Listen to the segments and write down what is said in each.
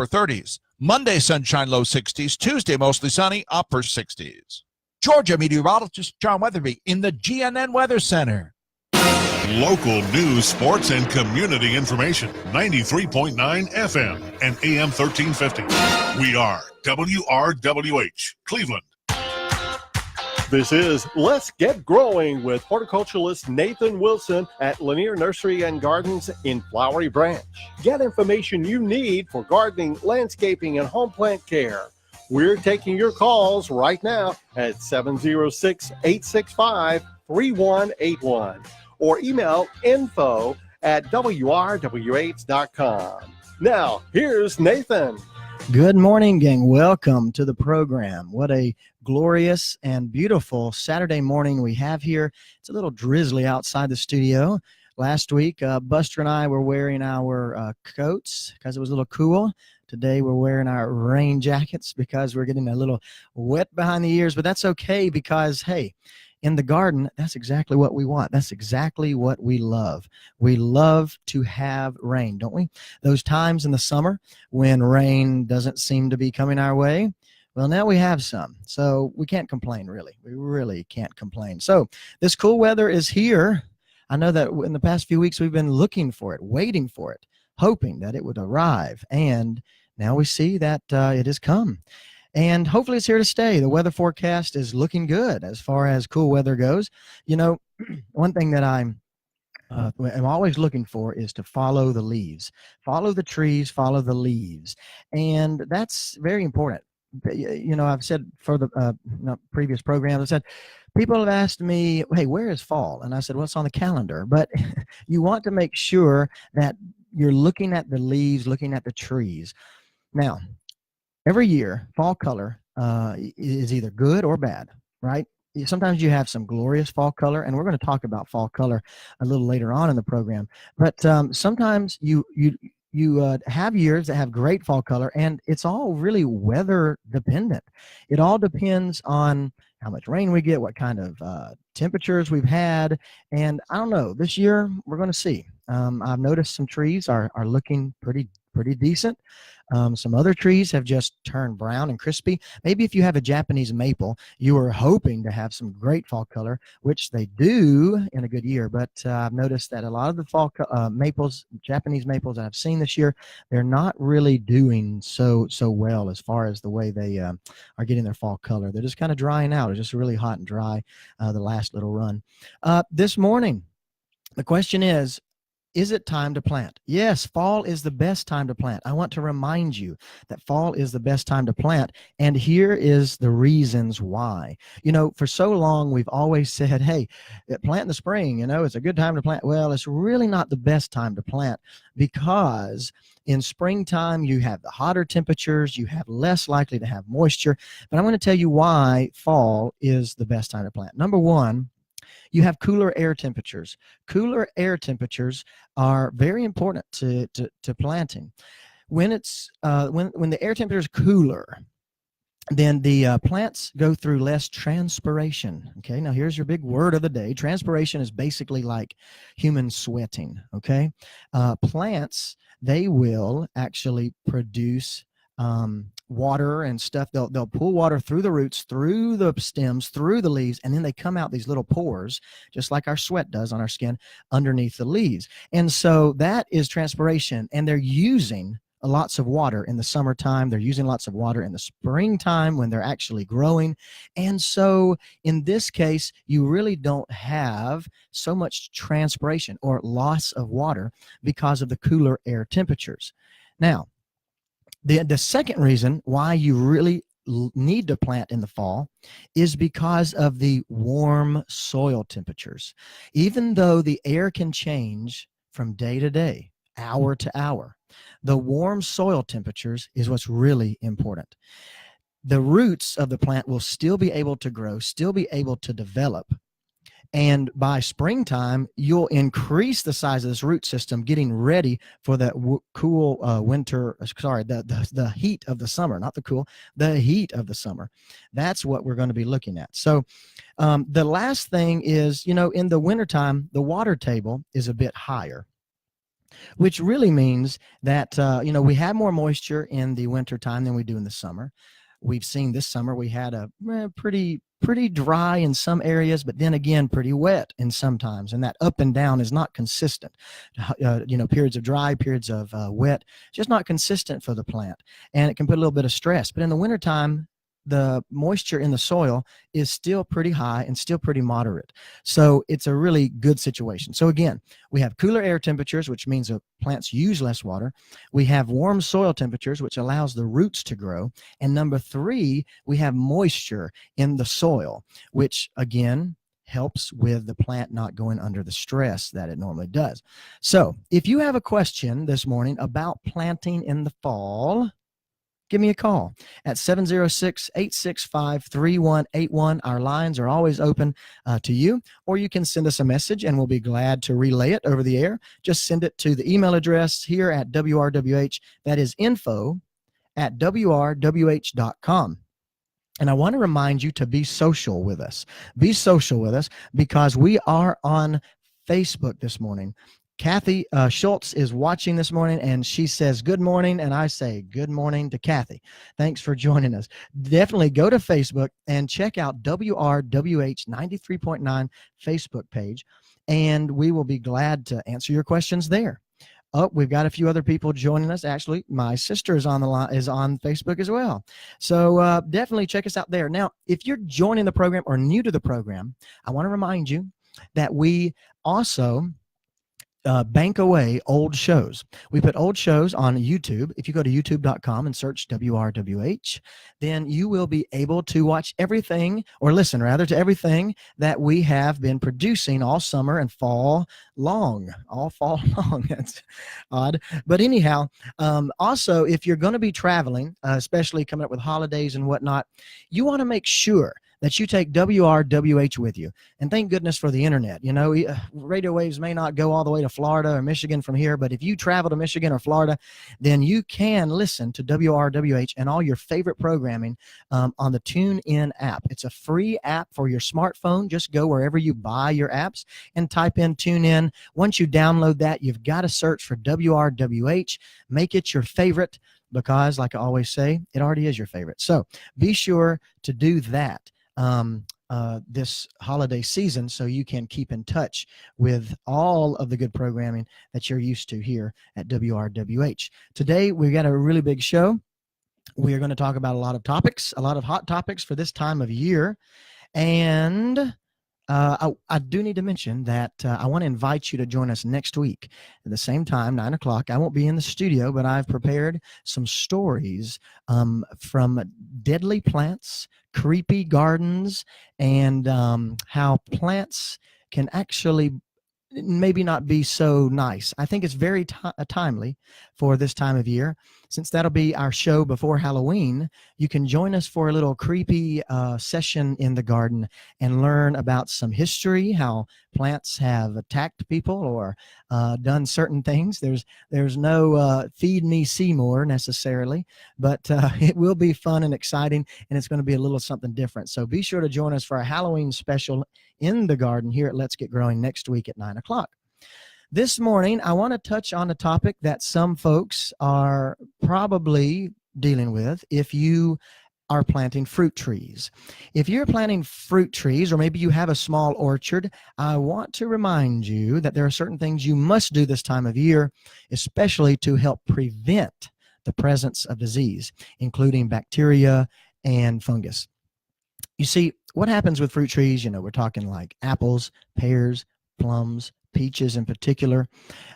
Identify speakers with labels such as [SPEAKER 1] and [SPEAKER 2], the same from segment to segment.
[SPEAKER 1] upper 30s. Monday, sunshine, low 60s. Tuesday, mostly sunny, upper 60s. Georgia meteorologist John Weatherby in the GNN Weather Center.
[SPEAKER 2] Local news, sports, and community information. 93.9 FM and AM 1350. We are WRWH, Cleveland.
[SPEAKER 3] This is Let's Get Growing with horticulturalist Nathan Wilson at Lanier Nursery and Gardens in Flowery Branch. Get information you need for gardening, landscaping, and home plant care. We're taking your calls right now at 706-865-3181 or email info@wrwh.com. Now, here's Nathan.
[SPEAKER 4] Good morning, gang. Welcome to the program. What a glorious and beautiful Saturday morning we have here. It's a little drizzly outside the studio. Last week, Buster and I were wearing our coats because it was a little cool. Today, we're wearing our rain jackets because we're getting a little wet behind the ears, but that's okay because, hey, in the garden, that's exactly what we want. That's exactly what we love. We love to have rain, don't we? Those times in the summer when rain doesn't seem to be coming our way, well, now we have some. So we can't complain, really. We really can't complain. So this cool weather is here. I know that in the past few weeks, we've been looking for it, waiting for it, hoping that it would arrive. And now we see that it has come. And hopefully it's here to stay. The weather forecast is looking good as far as cool weather goes. You know, one thing that I'm always looking for is to follow the leaves. Follow the trees, follow the leaves. And that's very important. You know, I've said for the previous programs, I said, people have asked me, hey, where is fall? And I said, well, it's on the calendar. But you want to make sure that you're looking at the leaves, looking at the trees. Now, every year, fall color is either good or bad, right? Sometimes you have some glorious fall color, and we're going to talk about fall color a little later on in the program. But sometimes you have years that have great fall color, and it's all really weather dependent. It all depends on how much rain we get, what kind of temperatures we've had, and I don't know. This year, we're going to see. I've noticed some trees are looking pretty decent. Some other trees have just turned brown and crispy. Maybe if you have a Japanese maple, you are hoping to have some great fall color, which they do in a good year. But I've noticed that a lot of the fall maples, Japanese maples that I've seen this year, they're not really doing so well as far as the way they are getting their fall color. They're just kind of drying out. It's just really hot and dry the last little run. This morning, the question is it time to plant? Yes, fall is the best time to plant. I want to remind you that fall is the best time to plant, and here is the reasons why. You know, for so long, we've always said, hey, plant in the spring, you know, it's a good time to plant. Well, it's really not the best time to plant because in springtime, you have the hotter temperatures, you have less likely to have moisture, but I'm going to tell you why fall is the best time to plant. Number one, you have cooler air temperatures. Cooler air temperatures are very important to planting. When it's when the air temperature is cooler, then the plants go through less transpiration. Okay, now here's your big word of the day. Transpiration is basically like human sweating. Okay, plants, they will actually produce water and stuff. They'll pull water through the roots, through the stems, through the leaves, and then they come out these little pores, just like our sweat does on our skin, underneath the leaves. And so that is transpiration, and they're using lots of water in the summertime. They're using lots of water in the springtime when they're actually growing. And so in this case, you really don't have so much transpiration or loss of water because of the cooler air temperatures. Now, the second reason why you really need to plant in the fall is because of the warm soil temperatures. Even though the air can change from day to day, hour to hour, the warm soil temperatures is what's really important. The roots of the plant will still be able to grow, still be able to develop. And by springtime, you'll increase the size of this root system, getting ready for that cool the heat of the summer, not the cool, the heat of the summer. That's what we're going to be looking at. So the last thing is, you know, in the wintertime, the water table is a bit higher. which really means that, we have more moisture in the wintertime than we do in the summer. We've seen this summer we had a pretty dry in some areas, but then again, pretty wet in some times. And that up and down is not consistent. Periods of dry, periods of wet, just not consistent for the plant. And it can put a little bit of stress. But in the wintertime, the moisture in the soil is still pretty high and still pretty moderate. So it's a really good situation. So again, we have cooler air temperatures, which means the plants use less water. We have warm soil temperatures, which allows the roots to grow. And number 3, we have moisture in the soil, which again helps with the plant not going under the stress that it normally does. So if you have a question this morning about planting in the fall, give me a call at 706-865-3181. Our lines are always open to you, or you can send us a message and we'll be glad to relay it over the air. Just send it to the email address here at WRWH. That is info@WRWH.com. And I want to remind you to be social with us. Be social with us because we are on Facebook this morning. Kathy Schultz is watching this morning, and she says, good morning, and I say good morning to Kathy. Thanks for joining us. Definitely go to Facebook and check out WRWH 93.9 Facebook page, and we will be glad to answer your questions there. Oh, we've got a few other people joining us. Actually, my sister is on the line, is on Facebook as well. So definitely check us out there. Now, if you're joining the program or new to the program, I want to remind you that we also bank away old shows. We put old shows on YouTube. If you go to youtube.com and search WRWH, then you will be able to watch everything, or listen rather, to everything that we have been producing all summer and fall long. That's odd. But anyhow, also, if you're going to be traveling, especially coming up with holidays and whatnot, you want to make sure that you take WRWH with you. And thank goodness for the internet. Radio waves may not go all the way to Florida or Michigan from here, but if you travel to Michigan or Florida, then you can listen to WRWH and all your favorite programming on the TuneIn app. It's a free app for your smartphone. Just go wherever you buy your apps and type in TuneIn. Once you download that, you've got to search for WRWH. Make it your favorite, because like I always say, it already is your favorite. So be sure to do that this holiday season, so you can keep in touch with all of the good programming that you're used to here at WRWH. Today, we've got a really big show. We are going to talk about a lot of topics, a lot of hot topics for this time of year. And I do need to mention that I want to invite you to join us next week at the same time, 9 o'clock. I won't be in the studio, but I've prepared some stories from deadly plants, creepy gardens, and how plants can actually maybe not be so nice. I think it's very timely for this time of year. Since that'll be our show before Halloween, you can join us for a little creepy session in the garden and learn about some history, how plants have attacked people or done certain things. There's no feed me Seymour necessarily, but it will be fun and exciting, and it's going to be a little something different. So be sure to join us for a Halloween special in the garden here at Let's Get Growing next week at 9 o'clock. This morning, I want to touch on a topic that some folks are probably dealing with if you are planting fruit trees. If you're planting fruit trees, or maybe you have a small orchard, I want to remind you that there are certain things you must do this time of year, especially to help prevent the presence of disease, including bacteria and fungus. You see, what happens with fruit trees, we're talking like apples, pears, plums, peaches in particular.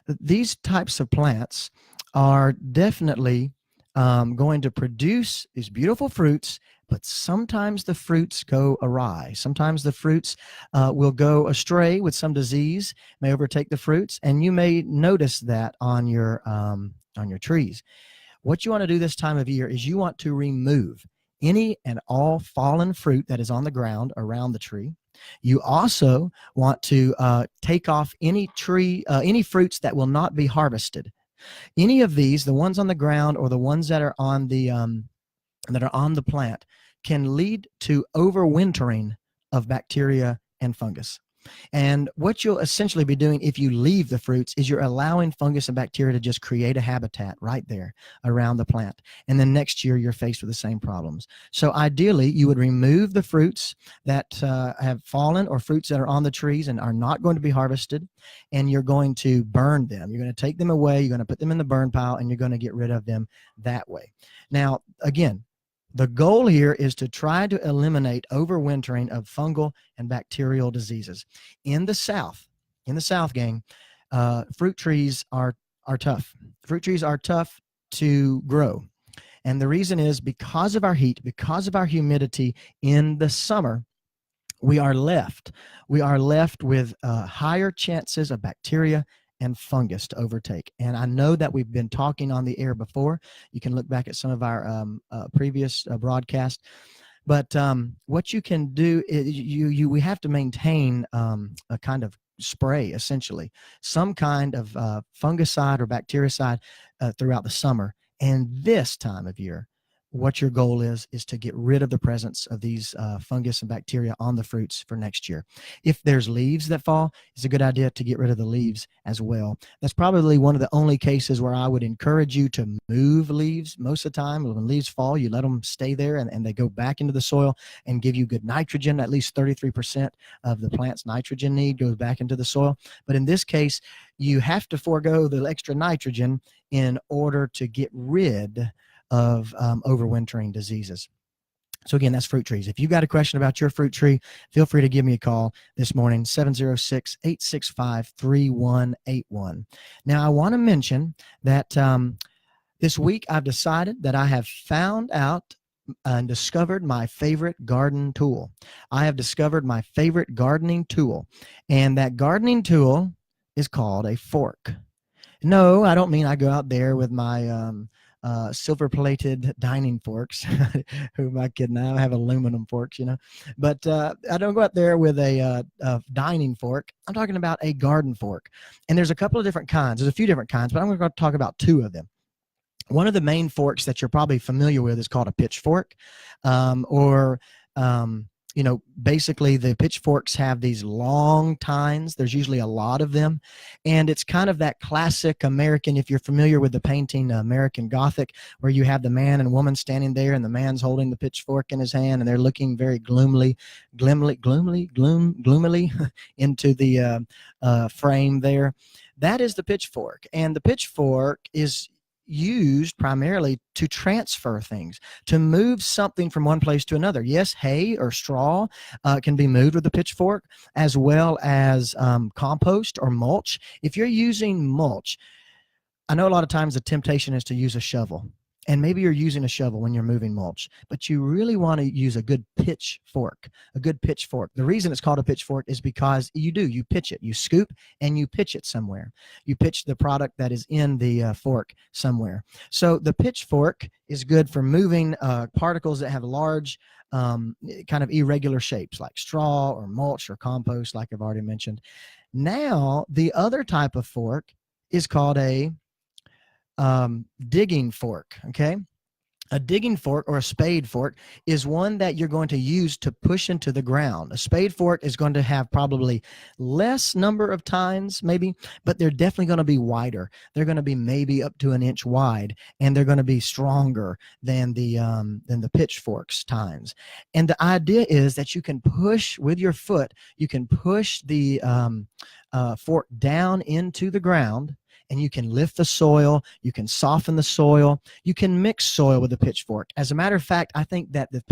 [SPEAKER 4] These types of plants are definitely going to produce these beautiful fruits, but sometimes the fruits go awry. Sometimes the fruits will go astray with some disease, may overtake the fruits, and you may notice that on your trees. What you want to do this time of year is you want to remove any and all fallen fruit that is on the ground around the tree. You also want to take off any fruits that will not be harvested. Any of these, the ones on the ground or the ones that are on the plant, can lead to overwintering of bacteria and fungus. And what you'll essentially be doing if you leave the fruits is you're allowing fungus and bacteria to just create a habitat right there around the plant. And then next year, you're faced with the same problems. So ideally, you would remove the fruits that have fallen or fruits that are on the trees and are not going to be harvested, and you're going to burn them. You're going to take them away, you're going to put them in the burn pile, and you're going to get rid of them that way. Now, again, the goal here is to try to eliminate overwintering of fungal and bacterial diseases. In the South, gang, fruit trees are tough. Fruit trees are tough to grow. And the reason is because of our heat, because of our humidity in the summer, we are left with higher chances of bacteria and fungus to overtake. And I know that we've been talking on the air before. You can look back at some of our previous broadcasts. But what you can do is we have to maintain a kind of spray, essentially, some kind of fungicide or bactericide throughout the summer. And this time of year, what your goal is to get rid of the presence of these fungus and bacteria on the fruits for next year. If there's leaves that fall, it's a good idea to get rid of the leaves as well. That's probably one of the only cases where I would encourage you to move leaves. Most of the time, when leaves fall, you let them stay there and they go back into the soil and give you good nitrogen. At least 33% of the plant's nitrogen need goes back into the soil. But in this case, you have to forego the extra nitrogen in order to get rid of overwintering diseases. So again, that's fruit trees. If you've got a question about your fruit tree, feel free to give me a call this morning, 706-865-3181. Now, I want to mention that this week I've decided that I have found out and discovered my favorite garden tool. I have discovered my favorite gardening tool, and that gardening tool is called a fork. No, I don't mean I go out there with my silver-plated dining forks. Who am I kidding? I have aluminum forks, But I don't go out there with a dining fork. I'm talking about a garden fork. And there's a couple of different kinds. There's a few different kinds, but I'm going to talk about two of them. One of the main forks that you're probably familiar with is called a pitchfork, basically the pitchforks have these long tines. There's usually a lot of them. And it's kind of that classic American, if you're familiar with the painting American Gothic, where you have the man and woman standing there and the man's holding the pitchfork in his hand and they're looking very gloomily into the frame there. That is the pitchfork. And the pitchfork is used primarily to transfer things, to move something from one place to another. Yes, hay or straw can be moved with a pitchfork, as well as compost or mulch. If you're using mulch, I know a lot of times the temptation is to use a shovel. And maybe you're using a shovel when you're moving mulch, but you really want to use a good pitchfork, a good pitchfork. The reason it's called a pitchfork is because you pitch it, you scoop and you pitch it somewhere. You pitch the product that is in the fork somewhere. So the pitchfork is good for moving particles that have large kind of irregular shapes like straw or mulch or compost, like I've already mentioned. Now, the other type of fork is called a digging fork. Okay. A digging fork or a spade fork is one that you're going to use to push into the ground. A spade fork is going to have probably less number of tines, maybe, but they're definitely going to be wider. They're going to be maybe up to an inch wide, and they're going to be stronger than the pitchfork's tines. And the idea is that you can push with your foot. You can push the fork down into the ground, and you can lift the soil, you can soften the soil, you can mix soil with the pitchfork. As a matter of fact, I think that the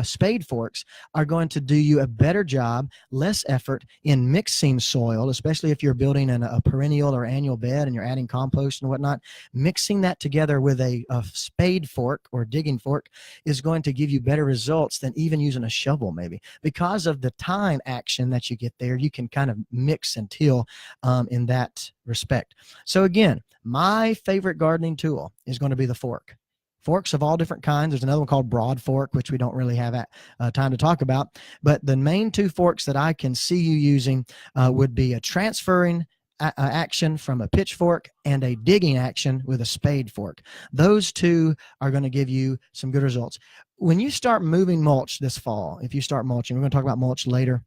[SPEAKER 4] spade forks are going to do you a better job, less effort in mixing soil, especially if you're building a perennial or annual bed and you're adding compost and whatnot. Mixing that together with a spade fork or digging fork is going to give you better results than even using a shovel, maybe. Because of the tine action that you get there, you can kind of mix and till in that respect. So again, my favorite gardening tool is going to be the fork. Forks of all different kinds. There's another one called broad fork, which we don't really have time to talk about. But the main two forks that I can see you using would be a transferring action from a pitchfork and a digging action with a spade fork. Those two are going to give you some good results. When you start moving mulch this fall, if you start mulching, we're going to talk about mulch later.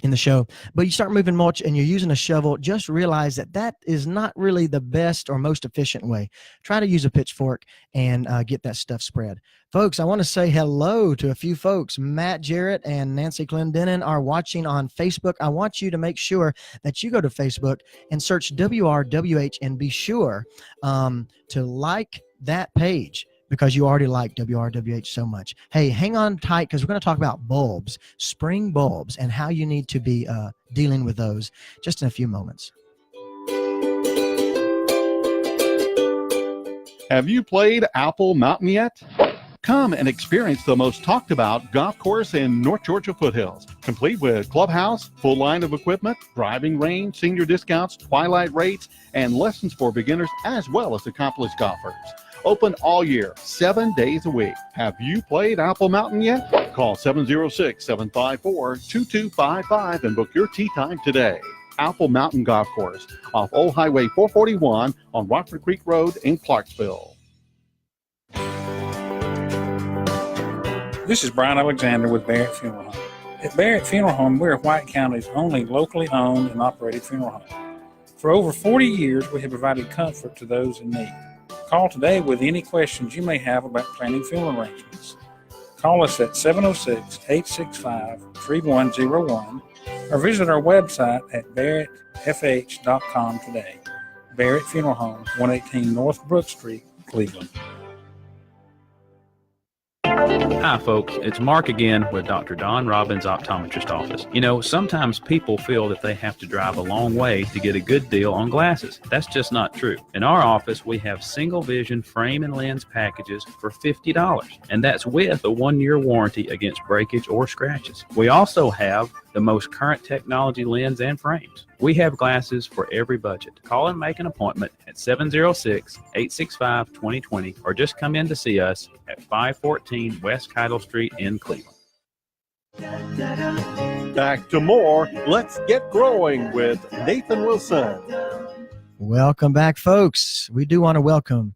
[SPEAKER 4] in the show, but you start moving mulch and you're using a shovel, just realize that that is not really the best or most efficient way. Try to use a pitchfork and get that stuff spread. Folks, I want to say hello to a few folks. Matt Jarrett and Nancy Clendenin are watching on Facebook. I want you to make sure that you go to Facebook and search WRWH and be sure to like that page, because you already like WRWH so much. Hey, hang on tight, because we're going to talk about bulbs, spring bulbs, and how you need to be dealing with those just in a few moments.
[SPEAKER 3] Have you played Apple Mountain yet? Come and experience the most talked about golf course in North Georgia foothills, complete with clubhouse, full line of equipment, driving range, senior discounts, twilight rates, and lessons for beginners as well as accomplished golfers. Open all year, 7 days a week. Have you played Apple Mountain yet? Call 706-754-2255 and book your tee time today. Apple Mountain Golf Course off Old Highway 441 on Rockford Creek Road in Clarksville.
[SPEAKER 5] This is Brian Alexander with Barrett Funeral Home. At Barrett Funeral Home, we're White County's only locally owned and operated funeral home. For over 40 years, we have provided comfort to those in need. Call today with any questions you may have about planning funeral arrangements. Call us at 706-865-3101 or visit our website at barrettfh.com today. Barrett Funeral Home, 118 North Brook Street, Cleveland.
[SPEAKER 6] Hi, folks. It's Mark again with Dr. Don Robbins' optometrist office. You know, sometimes people feel that they have to drive a long way to get a good deal on glasses. That's just not true. In our office, we have single vision frame and lens packages for $50, and that's with a 1-year warranty against breakage or scratches. We also have the most current technology lens and frames. We have glasses for every budget. Call and make an appointment at 706-865-2020 or just come in to see us at 514 West Keitel Street in Cleveland.
[SPEAKER 3] Back to more Let's Get Growing with Nathan Wilson.
[SPEAKER 4] Welcome back, folks. We do want to welcome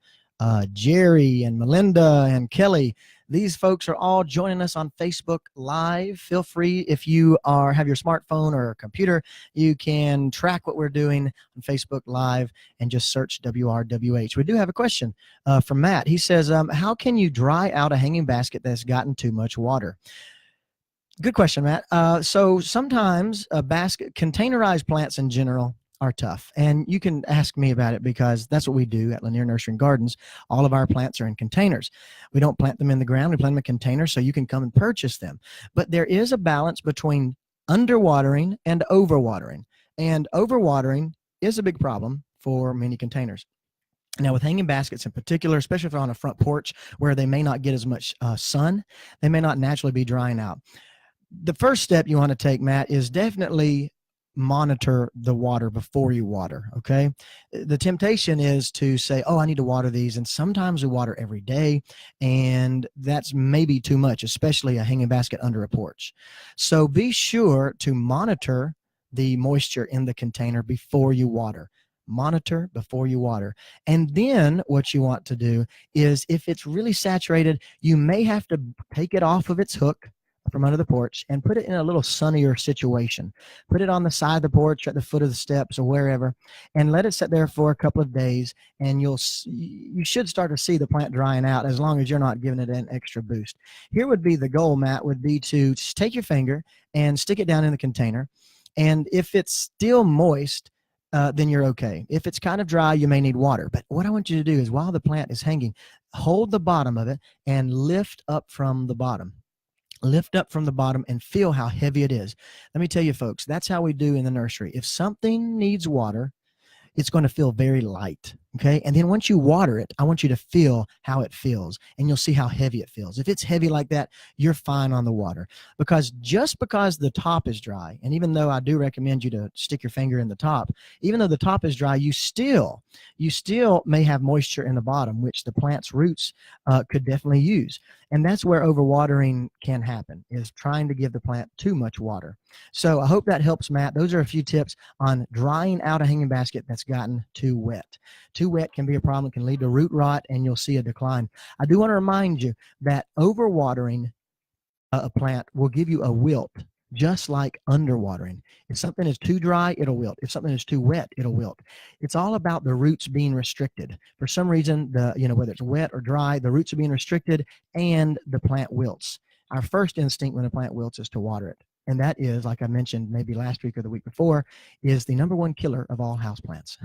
[SPEAKER 4] Jerry and Melinda and Kelly. These folks are all joining us on Facebook Live. Feel free, if you have your smartphone or computer, you can track what we're doing on Facebook Live and just search WRWH. We do have a question from Matt. He says, how can you dry out a hanging basket that's gotten too much water? Good question, Matt. So sometimes containerized plants in general are tough. And you can ask me about it because that's what we do at Lanier Nursery and Gardens. All of our plants are in containers. We don't plant them in the ground. We plant them in containers so you can come and purchase them. But there is a balance between underwatering and overwatering. And overwatering is a big problem for many containers. Now, with hanging baskets in particular, especially if they're on a front porch where they may not get as much sun, they may not naturally be drying out. The first step you want to take, Matt, is definitely monitor the water before you water. Okay. The temptation is to say, oh, I need to water these. And sometimes we water every day, and that's maybe too much, especially a hanging basket under a porch. So be sure to monitor the moisture in the container before you water. Monitor before you water. And then what you want to do is, if it's really saturated, you may have to take it off of its hook from under the porch and put it in a little sunnier situation. Put it on the side of the porch, at the foot of the steps, or wherever, and let it sit there for a couple of days, and you should start to see the plant drying out, as long as you're not giving it an extra boost. Here would be the goal, Matt, would be to just take your finger and stick it down in the container, and if it's still moist, then you're okay. If it's kind of dry, you may need water. But what I want you to do is, while the plant is hanging, hold the bottom of it and lift up from the bottom. Lift up from the bottom and feel how heavy it is. Let me tell you, folks, that's how we do in the nursery. If something needs water, it's going to feel very light. Okay. And then once you water it, I want you to feel how it feels, and you'll see how heavy it feels. If it's heavy like that, you're fine on the water, because just because the top is dry, and even though I do recommend you to stick your finger in the top, even though the top is dry, you still may have moisture in the bottom, which the plant's roots could definitely use. And that's where overwatering can happen, is trying to give the plant too much water. So I hope that helps, Matt. Those are a few tips on drying out a hanging basket that's gotten too wet. Too wet can be a problem. It can lead to root rot, and you'll see a decline. I do want to remind you that overwatering a plant will give you a wilt just like underwatering. If something is too dry, it'll wilt. If something is too wet, it'll wilt. It's all about the roots being restricted. For some reason, whether it's wet or dry, the roots are being restricted and the plant wilts. Our first instinct when a plant wilts is to water it. And that is, like I mentioned maybe last week or the week before, is the number one killer of all houseplants.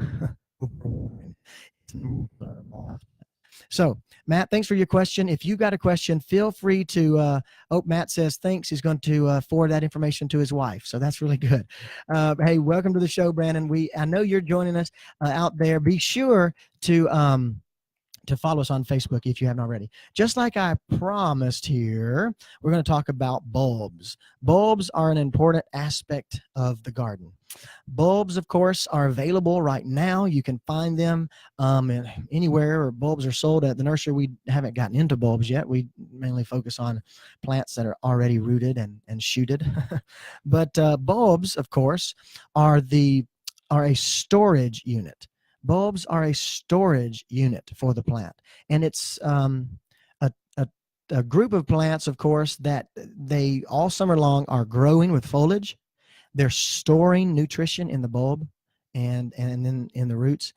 [SPEAKER 4] So, Matt, thanks for your question. If you got a question, feel free to. Matt says thanks. He's going to forward that information to his wife. So that's really good. Hey, welcome to the show, Brandon. I know you're joining us out there. Be sure to follow us on Facebook if you haven't already. Just like I promised here, we're going to talk about bulbs. Bulbs are an important aspect of the garden. Bulbs, of course, are available right now. You can find them anywhere where bulbs are sold. At the nursery, we haven't gotten into bulbs yet. We mainly focus on plants that are already rooted and shooted. But bulbs, of course, are a storage unit. Bulbs are a storage unit for the plant, and it's a group of plants, of course, that they all summer long are growing with foliage. They're storing nutrition in the bulb and then in the roots,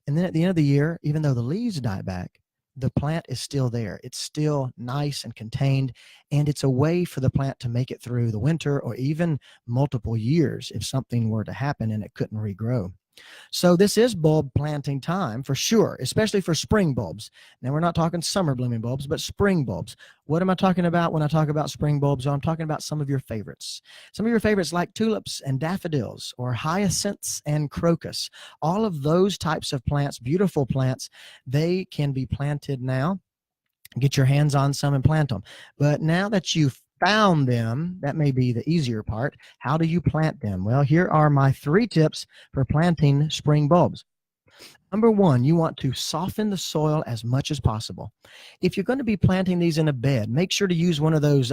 [SPEAKER 4] and then at the end of the year, even though the leaves die back, the plant is still there. It's still nice and contained, and it's a way for the plant to make it through the winter or even multiple years if something were to happen and it couldn't regrow. So this is bulb planting time for sure, especially for spring bulbs. Now, we're not talking summer blooming bulbs, but spring bulbs. What am I talking about when I talk about spring bulbs? I'm talking about some of your favorites. Some of your favorites like tulips and daffodils or hyacinths and crocus. All of those types of plants, beautiful plants, they can be planted now. Get your hands on some and plant them. But now that you've found them, that may be the easier part. How do you plant them? Well, here are my 3 tips for planting spring bulbs. Number 1, you want to soften the soil as much as possible. If you're going to be planting these in a bed, make sure to use one of those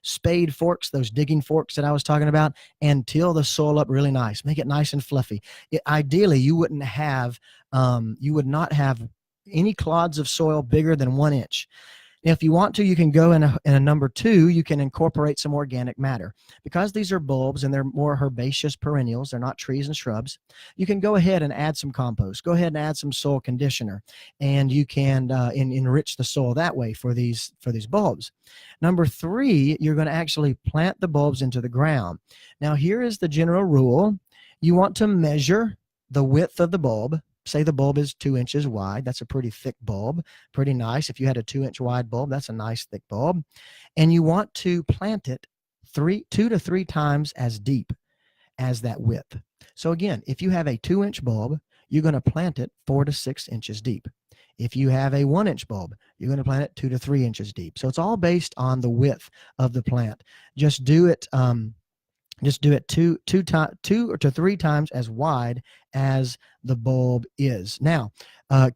[SPEAKER 4] spade forks, those digging forks that I was talking about, and till the soil up really nice. Make it nice and fluffy. Ideally, you would not have any clods of soil bigger than 1 inch. Now, if you want to, you can go in a number 2, you can incorporate some organic matter. Because these are bulbs and they're more herbaceous perennials, they're not trees and shrubs, you can go ahead and add some compost. Go ahead and add some soil conditioner, and you can enrich the soil that way for these bulbs. Number 3, you're going to actually plant the bulbs into the ground. Now, here is the general rule. You want to measure the width of the bulb. Say the bulb is 2 inches wide. That's a pretty thick bulb, pretty nice. If you had a 2-inch wide bulb, that's a nice thick bulb. And you want to plant it 2 to 3 times as deep as that width. So again, if you have a 2-inch bulb, you're going to plant it 4 to 6 inches deep. If you have a 1-inch bulb, you're going to plant it 2 to 3 inches deep. So it's all based on the width of the plant. Just do it 2 to 3 times as wide as the bulb is. Now,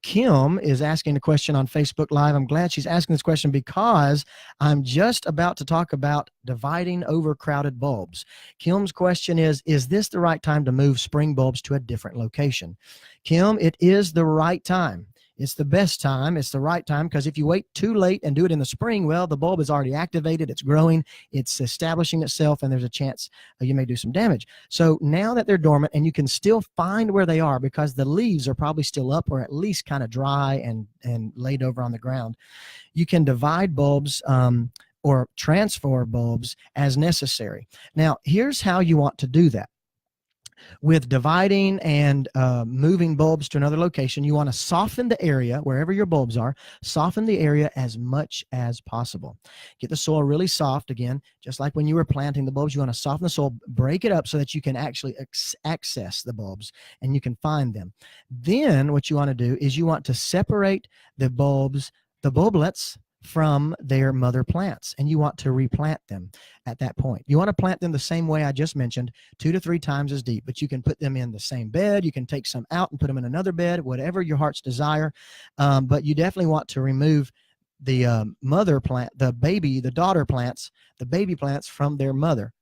[SPEAKER 4] Kim is asking a question on Facebook Live. I'm glad she's asking this question because I'm just about to talk about dividing overcrowded bulbs. Kim's question is this the right time to move spring bulbs to a different location? Kim, it is the right time. It's the best time. It's the right time, because if you wait too late and do it in the spring, well, the bulb is already activated. It's growing. It's establishing itself, and there's a chance you may do some damage. So now that they're dormant, and you can still find where they are because the leaves are probably still up or at least kind of dry and laid over on the ground, you can divide bulbs or transfer bulbs as necessary. Now, here's how you want to do that. With dividing and moving bulbs to another location, you want to soften the area wherever your bulbs are. Soften the area as much as possible. Get the soil really soft again, just like when you were planting the bulbs. You want to soften the soil, break it up so that you can actually access the bulbs and you can find them. Then what you want to do is you want to separate the bulbs, the bulblets, from their mother plants, and you want to replant them at that point. You want to plant them the same way I just mentioned, 2 to 3 times as deep, but you can put them in the same bed. You can take some out and put them in another bed, whatever your heart's desire. But you definitely want to remove the mother plant, the daughter plants, the baby plants from their mother.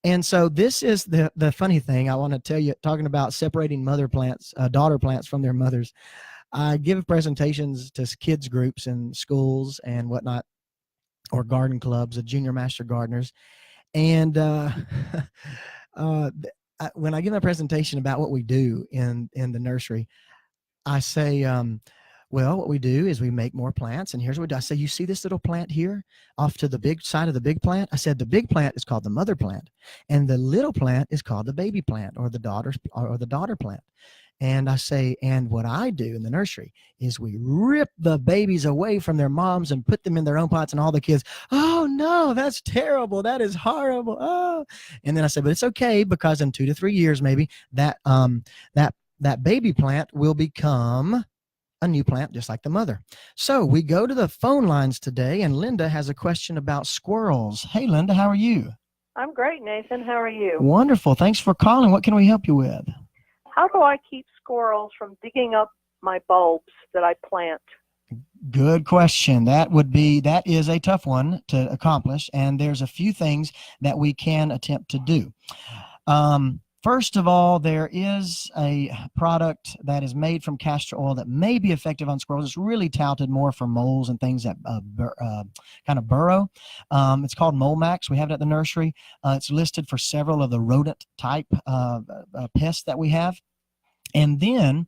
[SPEAKER 4] And so this is the funny thing I want to tell you, talking about separating mother plants, daughter plants from their mothers. I give presentations to kids groups in schools and whatnot, or garden clubs, junior master gardeners. And when I give my presentation about what we do in the nursery, I say, well, what we do is we make more plants. And here's what we do. I say, you see this little plant here off to the big side of the big plant? I said, the big plant is called the mother plant, and the little plant is called the baby plant, or the daughter plant. And I say, and what I do in the nursery is we rip the babies away from their moms and put them in their own pots, and all the kids, oh no, that's terrible. That is horrible. Oh. And then I said, but it's okay, because in 2 to 3 years, maybe that baby plant will become a new plant, just like the mother. So we go to the phone lines today, and Linda has a question about squirrels. Hey, Linda, how are you?
[SPEAKER 7] I'm great, Nathan. How are you?
[SPEAKER 4] Wonderful. Thanks for calling. What can we help you with?
[SPEAKER 7] How do I keep squirrels from digging up my bulbs that I plant?
[SPEAKER 4] Good question. That is a tough one to accomplish, and there's a few things that we can attempt to do. First of all, there is a product that is made from castor oil that may be effective on squirrels. It's really touted more for moles and things that kind of burrow. It's called Mole Max. We have it at the nursery. It's listed for several of the rodent type pests that we have. And then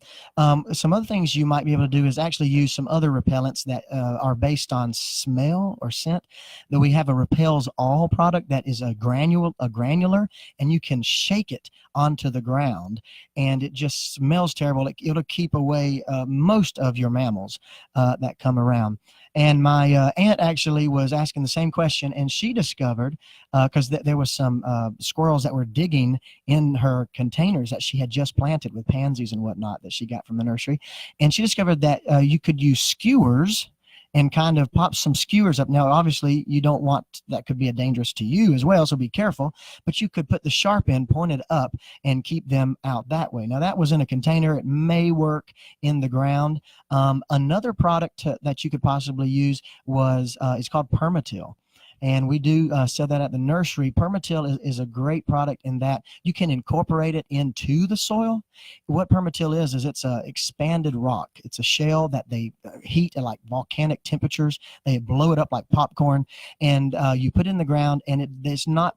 [SPEAKER 4] some other things you might be able to do is actually use some other repellents that are based on smell or scent. That we have a Repels All product that is a granular, and you can shake it onto the ground, and it just smells terrible. It'll keep away most of your mammals that come around. And my aunt actually was asking the same question, and she discovered, because there was some squirrels that were digging in her containers that she had just planted with pansies and whatnot that she got from the nursery. And she discovered that you could use skewers and kind of pop some skewers up. Now, obviously, you don't want, that could be dangerous to you as well, so be careful. But you could put the sharp end pointed up and keep them out that way. Now, that was in a container. It may work in the ground. Another product that you could possibly use was, it's called Permatil. And we do sell that at the nursery. Permatil is a great product in that you can incorporate it into the soil. What Permatil is it's a expanded rock. It's a shell that they heat at like volcanic temperatures. They blow it up like popcorn, and you put it in the ground, and it's not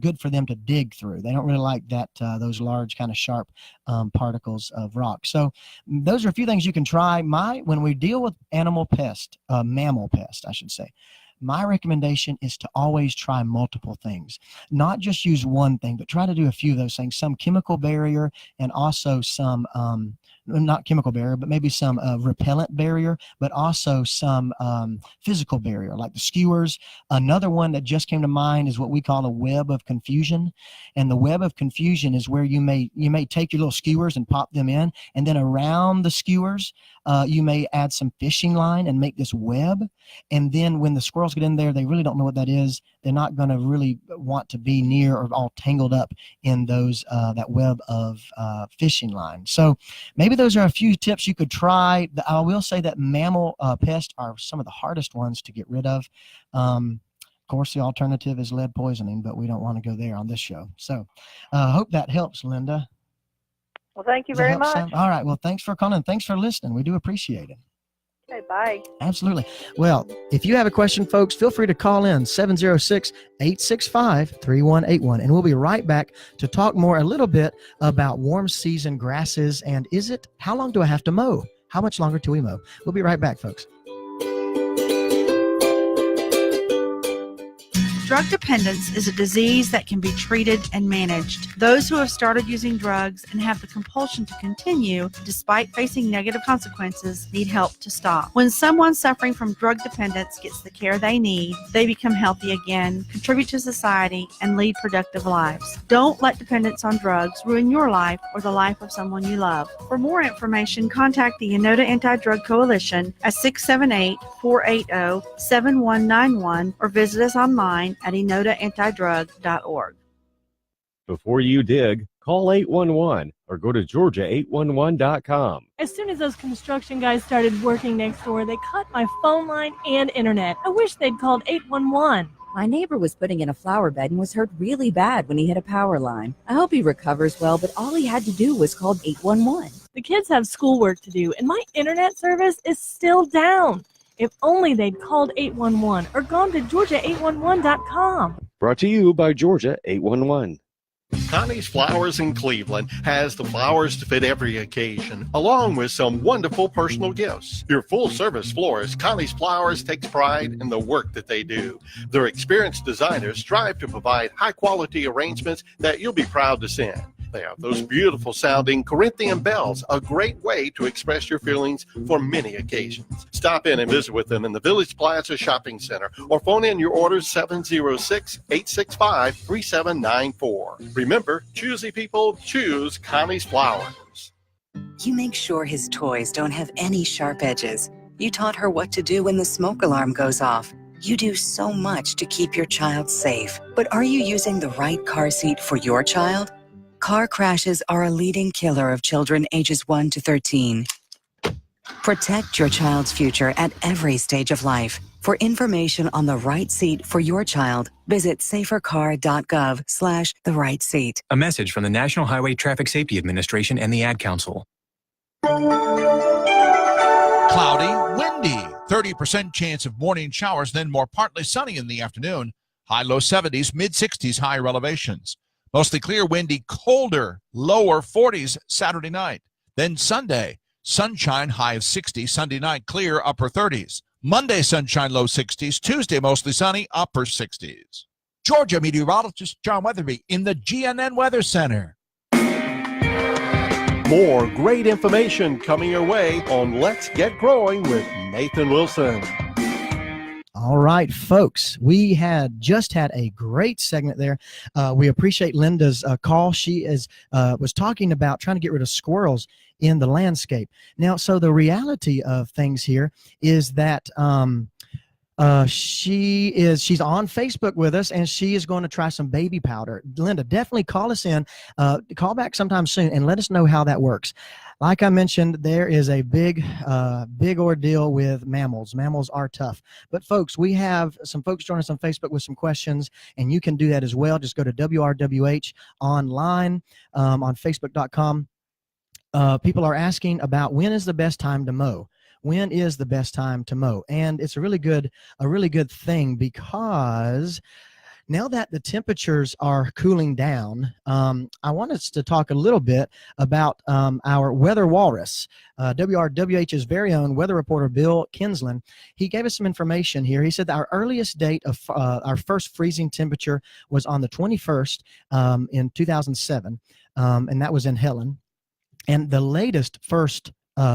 [SPEAKER 4] good for them to dig through. They don't really like that those large kind of sharp particles of rock. So those are a few things you can try. When we deal with mammal pest, I should say, my recommendation is to always try multiple things, not just use one thing, but try to do a few of those things, some chemical barrier, and also some, not chemical barrier, but maybe some repellent barrier, but also some physical barrier, like the skewers. Another one that just came to mind is what we call a web of confusion. And the web of confusion is where you may take your little skewers and pop them in, and then around the skewers, you may add some fishing line and make this web. And then when the squirrels get in there, they really don't know what that is. They're not going to really want to be near or all tangled up in those that web of fishing line. So maybe those are a few tips you could try. I will say that mammal pests are some of the hardest ones to get rid of. Of course, the alternative is lead poisoning, but we don't want to go there on this show. So hope that helps, Linda.
[SPEAKER 7] Well, thank you very much.
[SPEAKER 4] Sam? All right. Well, thanks for calling. Thanks for listening. We do appreciate it.
[SPEAKER 7] Okay, bye.
[SPEAKER 4] Absolutely. Well, if you have a question, folks, feel free to call in 706-865-3181. And we'll be right back to talk more a little bit about warm season grasses and how long do I have to mow? How much longer do we mow? We'll be right back, folks.
[SPEAKER 8] Drug dependence is a disease that can be treated and managed. Those who have started using drugs and have the compulsion to continue, despite facing negative consequences, need help to stop. When someone suffering from drug dependence gets the care they need, they become healthy again, contribute to society, and lead productive lives. Don't let dependence on drugs ruin your life or the life of someone you love. For more information, contact the Enoda Anti-Drug Coalition at 678-480-7191 or visit us online at enodaantidrug.org.
[SPEAKER 9] Before you dig, call 811 or go to Georgia811.com.
[SPEAKER 10] As soon as those construction guys started working next door, they cut my phone line and internet. I wish they'd called 811.
[SPEAKER 11] My neighbor was putting in a flower bed and was hurt really bad when he hit a power line. I hope he recovers well, but all he had to do was call 811.
[SPEAKER 10] The kids have schoolwork to do, and my internet service is still down. If only they'd called 811 or gone to Georgia811.com.
[SPEAKER 9] Brought to you by Georgia 811.
[SPEAKER 3] Connie's Flowers in Cleveland has the flowers to fit every occasion, along with some wonderful personal gifts. Your full-service florist, Connie's Flowers, takes pride in the work that they do. Their experienced designers strive to provide high-quality arrangements that you'll be proud to send. They have those beautiful-sounding Corinthian bells, a great way to express your feelings for many occasions. Stop in and visit with them in the Village Plaza Shopping Center or phone in your orders 706-865-3794. Remember, choosy people choose Connie's Flowers.
[SPEAKER 12] You make sure his toys don't have any sharp edges. You taught her what to do when the smoke alarm goes off. You do so much to keep your child safe. But are you using the right car seat for your child? Car crashes are a leading killer of children ages 1 to 13. Protect your child's future at every stage of life. For information on the right seat for your child, visit safercar.gov/the right seat.
[SPEAKER 13] A message from the National Highway Traffic Safety Administration and the Ad Council.
[SPEAKER 1] Cloudy, windy, 30% chance of morning showers, then more partly sunny in the afternoon. High low 70s, mid 60s higher elevations. Mostly clear, windy, colder, lower 40s Saturday night. Then Sunday, sunshine, high of 60. Sunday night, clear, upper 30s. Monday, sunshine, low 60s. Tuesday, mostly sunny, upper 60s. Georgia meteorologist John Weatherby in the GNN Weather Center.
[SPEAKER 3] More great information coming your way on Let's Get Growing with Nathan Wilson.
[SPEAKER 4] All right, folks, we had just had a great segment there. We appreciate Linda's call. She was talking about trying to get rid of squirrels in the landscape. Now, so the reality of things here is that she's on Facebook with us, and she is going to try some baby powder. Linda, definitely call us in, call back sometime soon, and let us know how that works. Like I mentioned, there is a big ordeal with mammals. Mammals are tough. But folks, we have some folks join us on Facebook with some questions, and you can do that as well. Just go to WRWH online on Facebook.com. People are asking about when is the best time to mow. When is the best time to mow? And it's a really good thing, because now that the temperatures are cooling down, I want us to talk a little bit about our weather walrus, WRWH's very own weather reporter, Bill Kinsland. He gave us some information here. He said that our earliest date of our first freezing temperature was on the 21st in 2007, and that was in Helen. And the latest first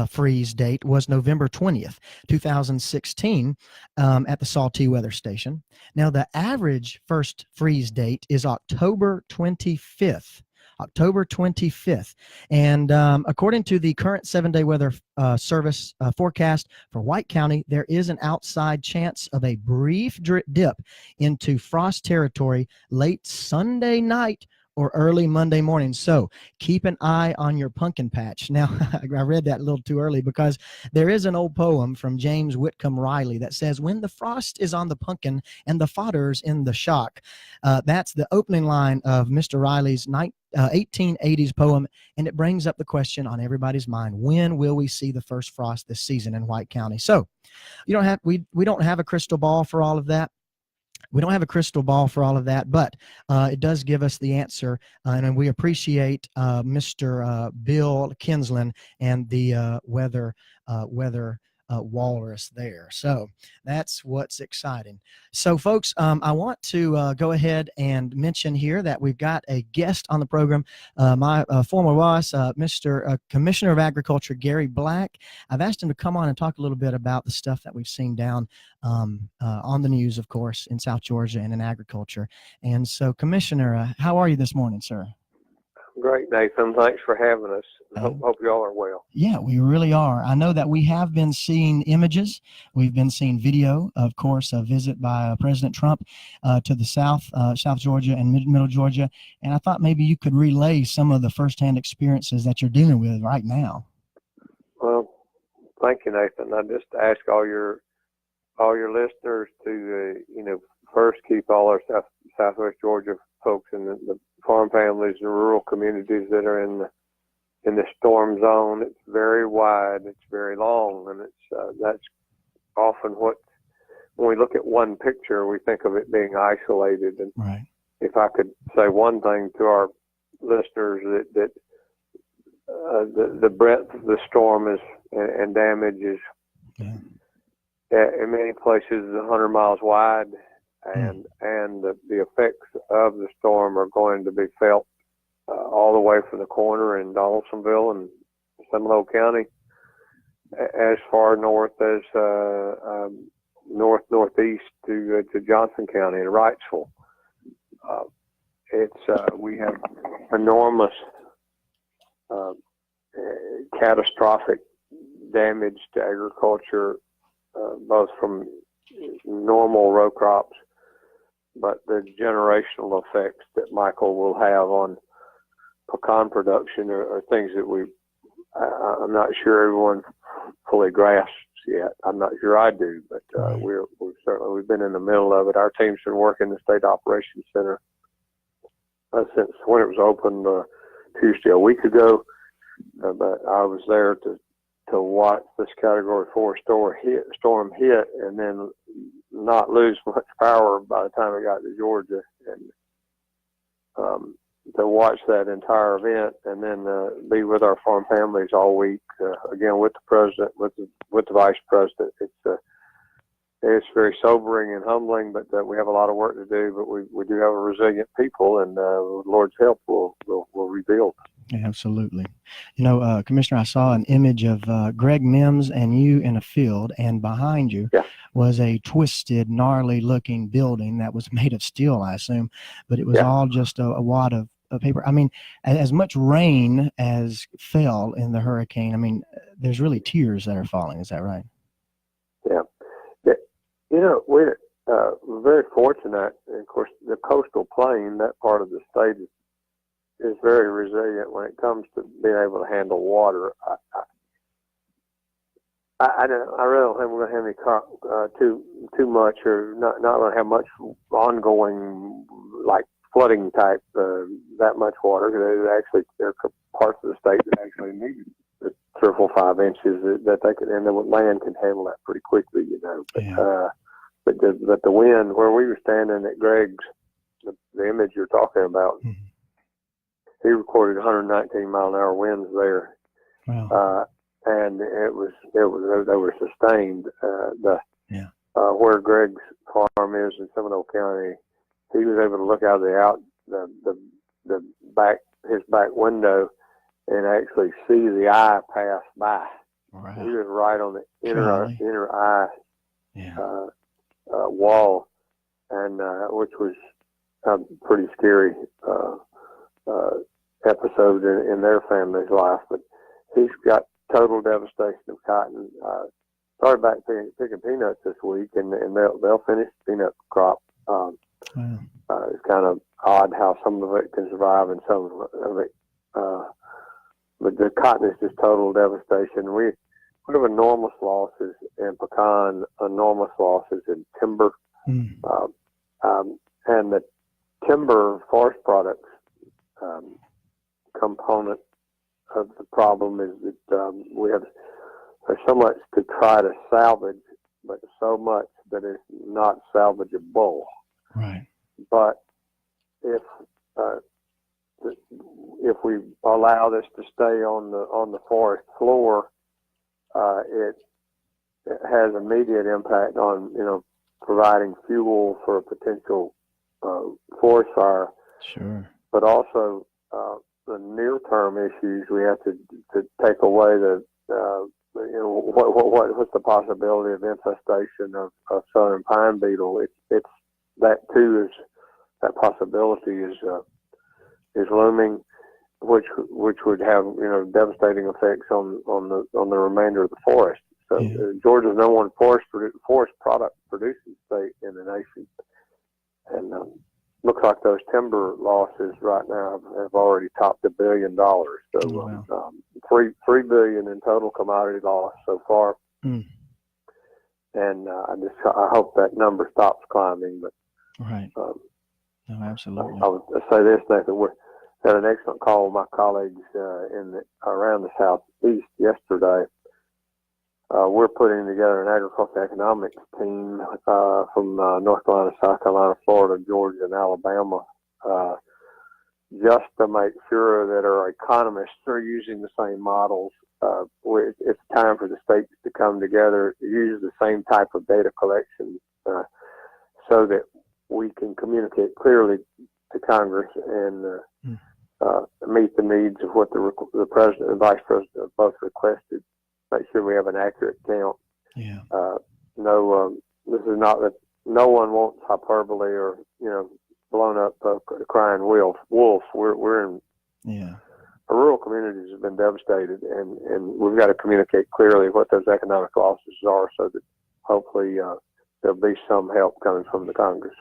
[SPEAKER 4] freeze date was November 20th, 2016 at the Saltee Weather Station. Now, the average first freeze date is October 25th. October 25th. And according to the current 7-day weather service forecast for White County, there is an outside chance of a brief dip into frost territory late Sunday night or early Monday morning. So keep an eye on your pumpkin patch. Now, I read that a little too early, because there is an old poem from James Whitcomb Riley that says, when the frost is on the pumpkin and the fodder's in the shock. That's the opening line of Mr. Riley's 1880s poem, and it brings up the question on everybody's mind: when will we see the first frost this season in White County? So we don't have a crystal ball for all of that. We don't have a crystal ball for all of that, but it does give us the answer, and we appreciate Mr. Bill Kinsland and the weather walrus there. So that's what's exciting. So, folks, I want to go ahead and mention here that we've got a guest on the program, my former boss, Mr. Commissioner of Agriculture, Gary Black. I've asked him to come on and talk a little bit about the stuff that we've seen down on the news, of course, in South Georgia and in agriculture. And so, Commissioner, how are you this morning, sir?
[SPEAKER 14] Great, Nathan. Thanks for having us. Hope you all are well.
[SPEAKER 4] Yeah, we really are. I know that we have been seeing images. We've been seeing video, of course, a visit by President Trump to the South Georgia and Middle Georgia. And I thought maybe you could relay some of the firsthand experiences that you're dealing with right now.
[SPEAKER 14] Well, thank you, Nathan. I just ask all your listeners to, first keep all our Southwest Georgia folks in the farm families and rural communities that are in the storm zone. It's very wide, it's very long, and it's that's often what when we look at one picture, we think of it being isolated. And
[SPEAKER 4] right.
[SPEAKER 14] if I could say one thing to our listeners, that the breadth of the storm is and damage is in many places 100 miles wide, and the effects of the storm are going to be felt all the way from the corner in Donaldsonville and Seminole County as far north as northeast to Johnson County and Wrightsville. We have enormous catastrophic damage to agriculture, both from normal row crops, but the generational effects that Michael will have on pecan production are things that I'm not sure everyone fully grasps yet. I'm not sure I do, but we've been in the middle of it. Our team's been working the State Operations Center since when it was opened Tuesday a week ago. But I was there to watch this Category 4 storm hit, and then not lose much power by the time it got to Georgia, and to watch that entire event, and then be with our farm families all week, again with the president, with the vice president. It's very sobering and humbling, but we have a lot of work to do. But we do have a resilient people, and with the Lord's help, we'll rebuild.
[SPEAKER 4] Yeah, absolutely. Commissioner, I saw an image of Greg Mims and you in a field, and behind you was a twisted, gnarly-looking building that was made of steel, I assume, but it was all just a wad of paper. I mean, as much rain as fell in the hurricane, I mean, there's really tears that are falling. Is that right?
[SPEAKER 14] Yeah. We're very fortunate. And of course, the coastal plain, that part of the state is very resilient when it comes to being able to handle water. I really don't think we're going to have any too much, or not going to have much ongoing, like flooding type, that much water. There are parts of the state that actually need 3 or 4, 5 inches that they can, and the land can handle that pretty quickly, But the wind, where we were standing at Greg's, the image you're talking about, he recorded 119 mile an hour winds there.
[SPEAKER 4] Wow.
[SPEAKER 14] And they were sustained. Where Greg's farm is in Seminole County, he was able to look out of his back window and actually see the eye pass by.
[SPEAKER 4] Wow.
[SPEAKER 14] He was right on the inner eye wall, and which was a pretty scary episode in their family's life. But he's got total devastation of cotton. Started back picking peanuts this week, and they'll finish the peanut crop. It's kind of odd how some of it can survive and some of it, but the cotton is just total devastation. We have enormous losses in pecan, enormous losses in timber, and the timber forest products component of the problem is that there's so much to try to salvage, but so much that is not salvageable.
[SPEAKER 4] Right.
[SPEAKER 14] But if we allow this to stay on the forest floor, it has immediate impact on providing fuel for a potential forest fire.
[SPEAKER 4] Sure.
[SPEAKER 14] But also the near-term issues, we have to take away what's the possibility of infestation of southern pine beetle. It's that too that possibility is looming, which would have devastating effects on the remainder of the forest. So Georgia's #1 forest product producing state in the nation, and looks like those timber losses right now have already topped $1 billion. So $3 billion in total commodity loss so far. And I hope that number stops climbing. But
[SPEAKER 4] right. No, absolutely.
[SPEAKER 14] I would say this, Nathan. We had an excellent call with my colleagues around the southeast yesterday. we're putting together an agricultural economics team from North Carolina, South Carolina, Florida, Georgia, and Alabama, just to make sure that our economists are using the same models. It's time for the states to come together, use the same type of data collection so that we can communicate clearly to Congress and meet the needs of what the president and vice president have both requested. Make sure we have an accurate count.
[SPEAKER 4] Yeah.
[SPEAKER 14] This is not that no one wants hyperbole or blown up crying wolf. We're in.
[SPEAKER 4] Yeah.
[SPEAKER 14] Our rural communities have been devastated, and we've got to communicate clearly what those economic losses are, so that hopefully there'll be some help coming from the Congress.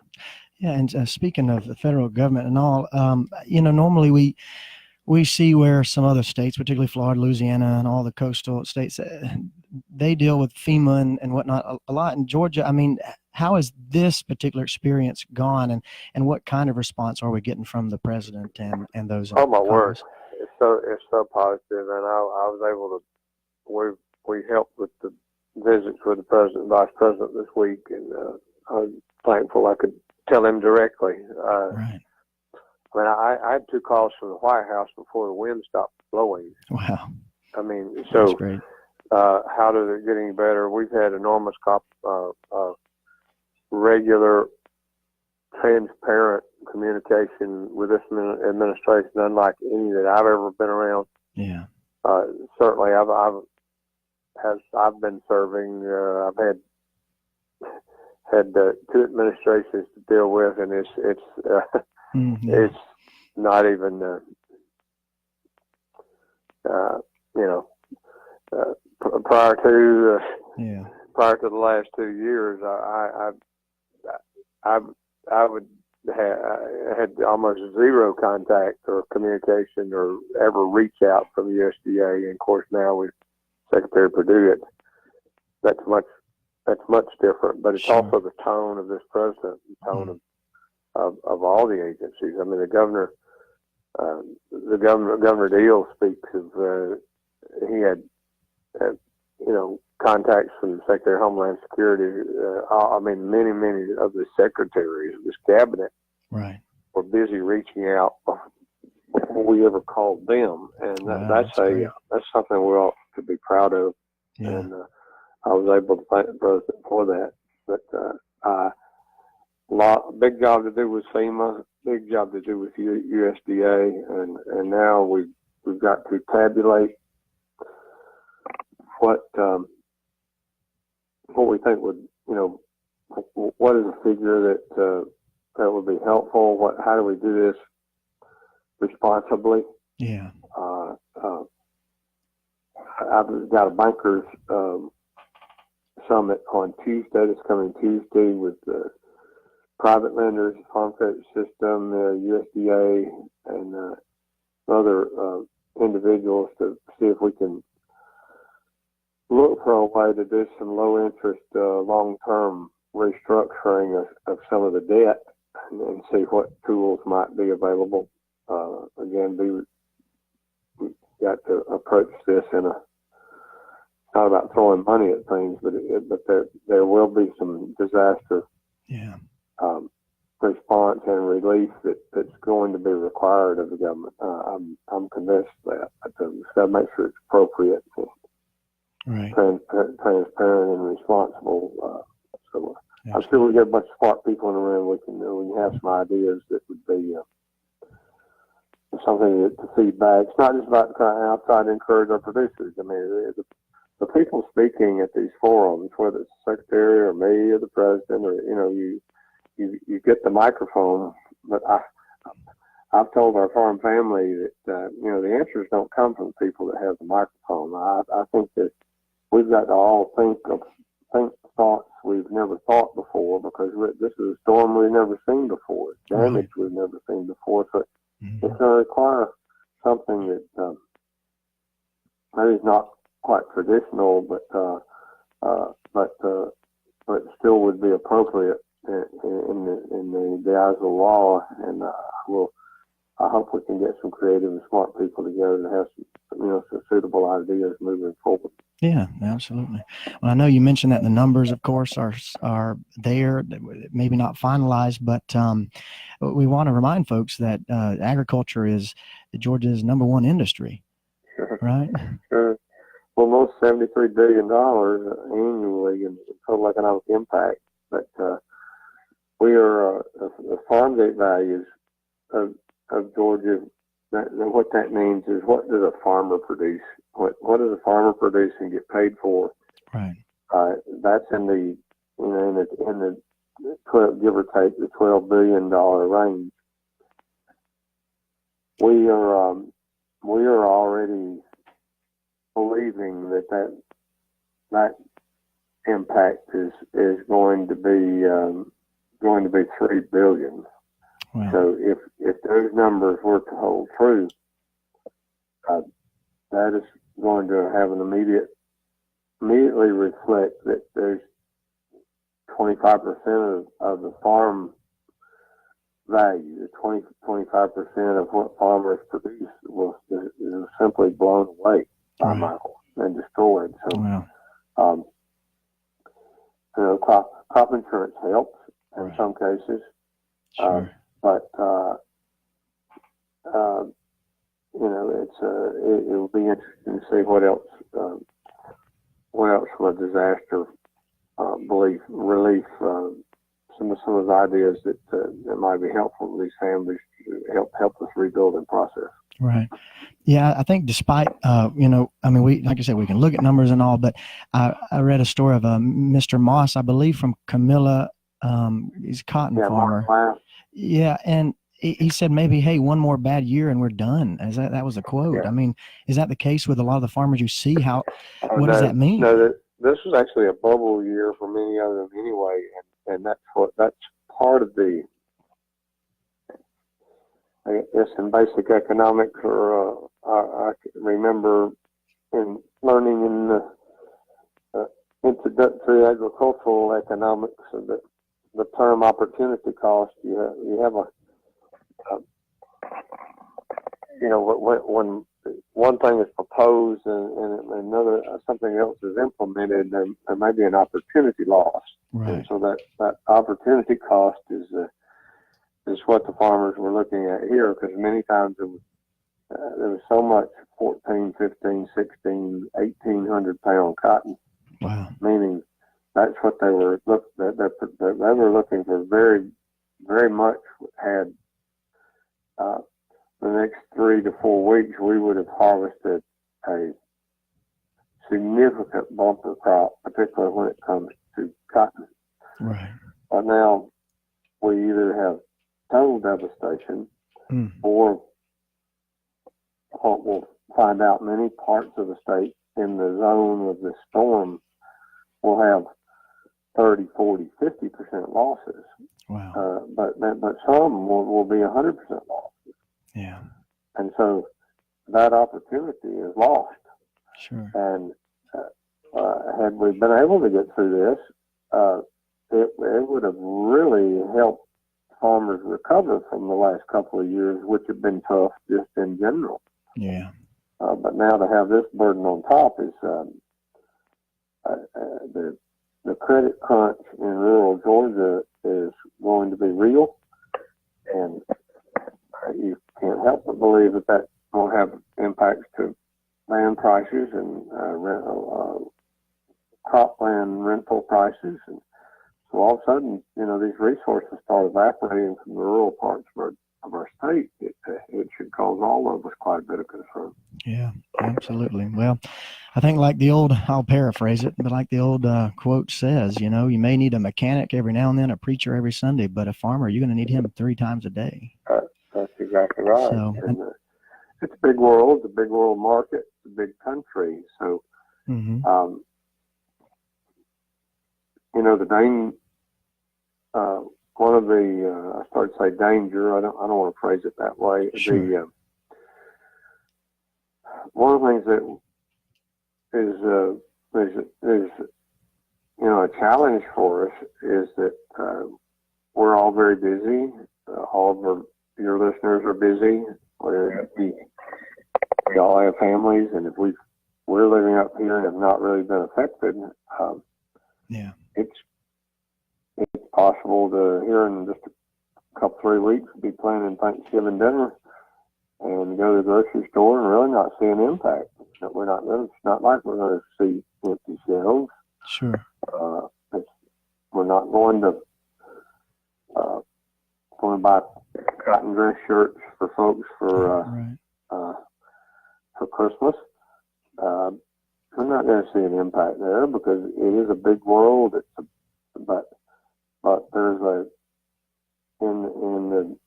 [SPEAKER 4] Yeah, and speaking of the federal government and all, normally we see where some other states, particularly Florida, Louisiana, and all the coastal states, they deal with FEMA and whatnot a lot. In Georgia, I mean, how has this particular experience gone, and what kind of response are we getting from the president and those?
[SPEAKER 14] Oh my word, it's so positive, and I was able to. We helped with the visits with the president and vice president this week, and I'm thankful I could tell him directly.
[SPEAKER 4] Right.
[SPEAKER 14] I mean, I had 2 calls from the White House before the wind stopped blowing.
[SPEAKER 4] Wow.
[SPEAKER 14] I mean, so
[SPEAKER 4] that's great.
[SPEAKER 14] How does it get any better? We've had enormous regular, transparent communication with this administration, unlike any that I've ever been around.
[SPEAKER 4] Yeah.
[SPEAKER 14] Certainly, I've been serving. I've had 2 administrations to deal with, and it's not even prior to the last 2 years, I had almost zero contact or communication or ever reach out from the USDA, and of course now with Secretary Perdue, that's much different. But it's also the tone of this president, the tone of all the agencies. I mean, Governor Deal speaks of he had contacts from the Secretary of Homeland Security. I mean, many of the secretaries of this cabinet were busy reaching out before we ever called them, and that's something we ought to be proud of.
[SPEAKER 4] Yeah.
[SPEAKER 14] And I was able to thank the president for that. But big job to do with FEMA, big job to do with USDA, and now we've got to tabulate what we think would, what is a figure that would be helpful? How do we do this responsibly?
[SPEAKER 4] Yeah.
[SPEAKER 14] I've got a bankers summit on Tuesday. That's coming Tuesday with private lenders, Farm Credit System, USDA, and other individuals to see if we can look for a way to do some low interest, long-term restructuring of some of the debt and see what tools might be available. Again, we've got to approach this not about throwing money at things, but there will be some disaster response and relief that's going to be required of the government. I'm convinced that. We've got to make sure it's appropriate, transparent, and responsible. I'm sure we get a bunch of smart people in the room. We can have some ideas that would be something to feed back. It's not just about trying outside to encourage our producers. I mean, the people speaking at these forums, whether it's the secretary or me or the president, or you get the microphone. But I've told our farm family that the answers don't come from the people that have the microphone. I think that we've got to all think thoughts we've never thought before, because this is a storm we've never seen before. It's damage we've never seen before. So it's going to require something that maybe is not quite traditional, but still would be appropriate in the eyes of the law. And I hope we can get some creative and smart people together to have some suitable ideas moving forward.
[SPEAKER 4] Yeah, absolutely. Well, I know you mentioned that the numbers, of course, are there, maybe not finalized, but we want to remind folks that agriculture is Georgia's #1 industry, right?
[SPEAKER 14] Sure. Well, almost $73 billion annually in total economic impact. But we are the farm gate values of Georgia. What that means is, what does a farmer produce? What does a farmer produce and get paid for?
[SPEAKER 4] Right.
[SPEAKER 14] That's in the in the 12, give or take, the $12 billion range. We are already believing that impact is going to be $3 billion.
[SPEAKER 4] Wow.
[SPEAKER 14] So if those numbers were to hold true, that is going to have an immediately reflect that there's 25% of the farm value, 25% of what farmers produce is simply blown away by Michael and destroyed. So,
[SPEAKER 4] wow.
[SPEAKER 14] crop insurance helps in some cases.
[SPEAKER 4] Sure.
[SPEAKER 14] But it will be interesting to see what else from a disaster relief. Some of the ideas that might be helpful to these families to help us rebuilding process.
[SPEAKER 4] Right. Yeah, I think despite, like I said, we can look at numbers and all, but I read a story of Mr. Moss, I believe, from Camilla. He's a cotton farmer.
[SPEAKER 14] Wow.
[SPEAKER 4] Yeah, and he said maybe, hey, one more bad year and we're done. That was a quote.
[SPEAKER 14] Yeah.
[SPEAKER 4] I mean, is that the case with a lot of the farmers you see? What does that mean?
[SPEAKER 14] No, this was actually a bubble year for many of them anyway, and that's part of the, I guess, in basic economics, or I remember in learning in the introductory agricultural economics that the term opportunity cost. You have when one thing is proposed and another something else is implemented, there may be an opportunity loss.
[SPEAKER 4] Right.
[SPEAKER 14] And so that opportunity cost is what the farmers were looking at here, because many times there was so much 14, 15, 16, 1,800 pound cotton.
[SPEAKER 4] Wow.
[SPEAKER 14] Meaning that's what they were they were looking for. Very, very much had the next 3 to 4 weeks, we would have harvested a significant bumper crop, particularly when it comes to cotton.
[SPEAKER 4] Right.
[SPEAKER 14] But now we either have total devastation, or what we'll find out, many parts of the state in the zone of the storm will have 30, 40, 50% losses.
[SPEAKER 4] Wow.
[SPEAKER 14] But some will be 100% losses.
[SPEAKER 4] Yeah.
[SPEAKER 14] And so that opportunity is lost.
[SPEAKER 4] Sure.
[SPEAKER 14] And had we been able to get through this, it would have really helped farmers recover from the last couple of years, which have been tough just in general.
[SPEAKER 4] Yeah.
[SPEAKER 14] But now to have this burden on top is the credit crunch in rural Georgia is going to be real, and you can't help but believe that will have impacts to land prices and cropland rental prices. And so all of a sudden, these resources start evaporating from the rural parts of our state. It should cause all of us quite a bit of concern.
[SPEAKER 4] Yeah, absolutely. Well, I think I'll paraphrase it, but like the old quote says, you may need a mechanic every now and then, a preacher every Sunday, but a farmer, you're going to need him 3 times a day.
[SPEAKER 14] That's exactly right.
[SPEAKER 4] So,
[SPEAKER 14] and it's a big world, it's a big world market, it's a big country. So, one of the, I started to say danger, I don't want to phrase it that way.
[SPEAKER 4] Sure.
[SPEAKER 14] One of the things that is a challenge for us is that we're all very busy. All of your listeners are busy. We we all have families, and if we're living up here and have not really been affected, it's possible to here in just a couple 3 weeks be planning Thanksgiving dinner and go to the grocery store and really not see an impact. We're not. It's not like we're going to see empty shelves.
[SPEAKER 4] Sure.
[SPEAKER 14] We're not going to buy cotton dress shirts for folks for Christmas. We're not going to see an impact there because it is a big world. But there's in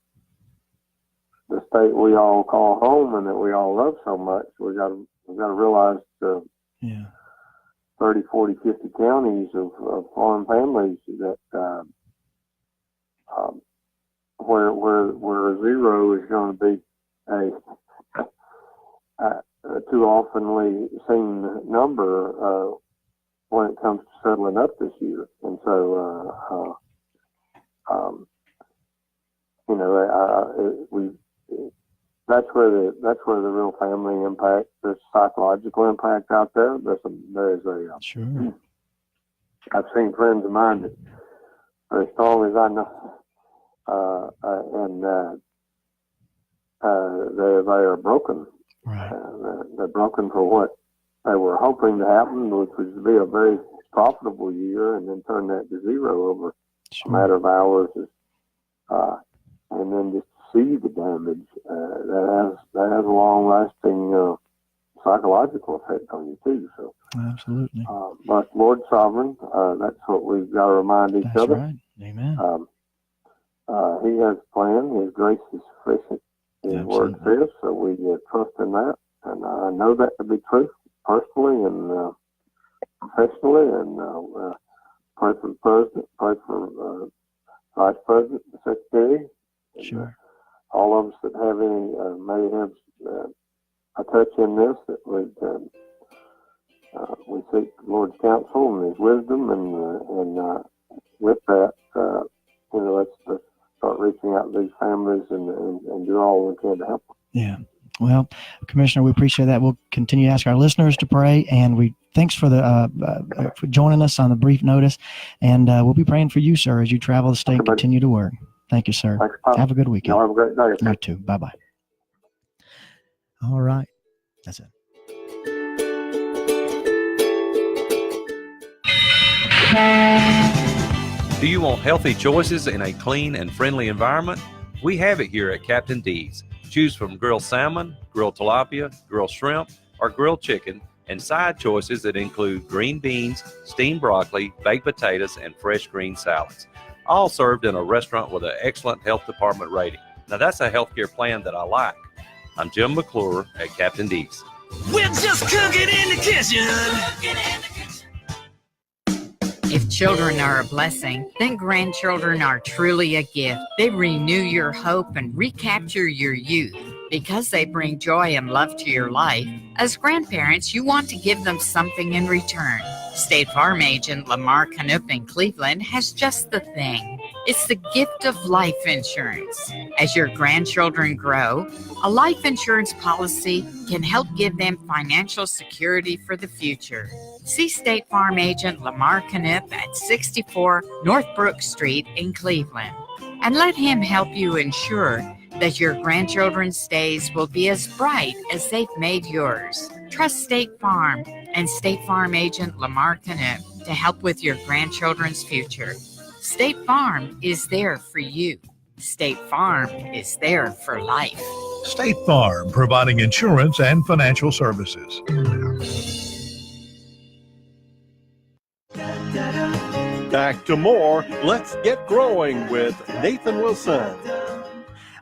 [SPEAKER 14] the state we all call home and that we all love so much. We got to realize 30, 40, 50 counties of farm families that where a zero is going to be a too oftenly seen number when it comes to settling up this year. And so that's where the real family impact, there's psychological impact out there.
[SPEAKER 4] Sure.
[SPEAKER 14] I've seen friends of mine that are as strong as I know, and they are broken.
[SPEAKER 4] Right.
[SPEAKER 14] They're broken for what they were hoping to happen, which was to be a very profitable year, and then turn that to zero over a matter of hours. And then just see the damage that has a long-lasting psychological effect on you too. So
[SPEAKER 4] absolutely.
[SPEAKER 14] But Lord sovereign, that's what we've got to remind each other.
[SPEAKER 4] Right. Amen.
[SPEAKER 14] He has a plan. His grace is sufficient. His word says, so we trust in that, and I know that to be true personally and professionally. And pray for the president, pray for vice president, the secretary.
[SPEAKER 4] Sure.
[SPEAKER 14] All of us that have any may have a touch in this, that we seek the Lord's counsel and His wisdom, and with that, let's start reaching out to these families and do all we can to help them.
[SPEAKER 4] Yeah. Well, Commissioner, we appreciate that. We'll continue to ask our listeners to pray, and thanks for for joining us on the brief notice, and we'll be praying for you, sir, as you travel the state and continue to work. Thank you, sir.
[SPEAKER 14] Thanks,
[SPEAKER 4] have a good weekend.
[SPEAKER 14] Have a great day.
[SPEAKER 4] You too. Bye-bye. All right. That's it.
[SPEAKER 15] Do you want healthy choices in a clean and friendly environment? We have it here at Captain D's. Choose from grilled salmon, grilled tilapia, grilled shrimp, or grilled chicken, and side choices that include green beans, steamed broccoli, baked potatoes, and fresh green salads. All served in a restaurant with an excellent health department rating. Now that's a healthcare plan that I like. I'm Jim McClure at Captain D's.
[SPEAKER 16] We're just cooking in the kitchen.
[SPEAKER 17] If children are a blessing, then grandchildren are truly a gift. They renew your hope and recapture your youth because they bring joy and love to your life. As grandparents, you want to give them something in return. State Farm agent Lamar Canup in Cleveland has just the thing. It's the gift of life insurance. As your grandchildren grow, a life insurance policy can help give them financial security for the future. See State Farm agent Lamar Canup at 64 North Brook Street in Cleveland, and let him help you ensure that your grandchildren's days will be as bright as they've made yours. Trust State Farm and State Farm agent Lamar Canup to help with your grandchildren's future. State Farm is there for you. State Farm is there for life.
[SPEAKER 18] State Farm, providing insurance and financial services.
[SPEAKER 3] Back to more Let's Get Growing with Nathan Wilson.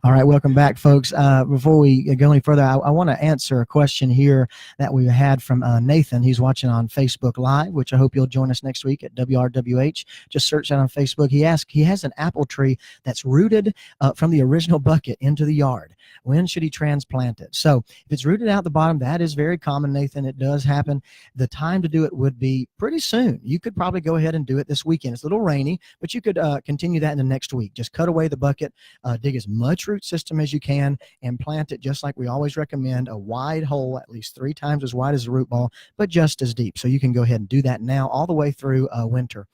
[SPEAKER 4] All right, welcome back, folks. Before we go any further, I want to answer a question here that we had from Nathan. He's watching on Facebook Live, which I hope you'll join us next week at WRWH. Just search that on Facebook. He asked, he has an apple tree that's rooted from the original bucket into the yard. When should he transplant it? So if it's rooted out the bottom, that is very common, Nathan. It does happen. The time to do it would be pretty soon. You could probably go ahead and do it this weekend. It's a little rainy, but you could continue that in the next week. Just cut away the bucket, dig as much root root system as you can and plant it just like we always recommend, a wide hole, at least 3 times as wide as the root ball, but just as deep. So you can go ahead and do that now all the way through winter.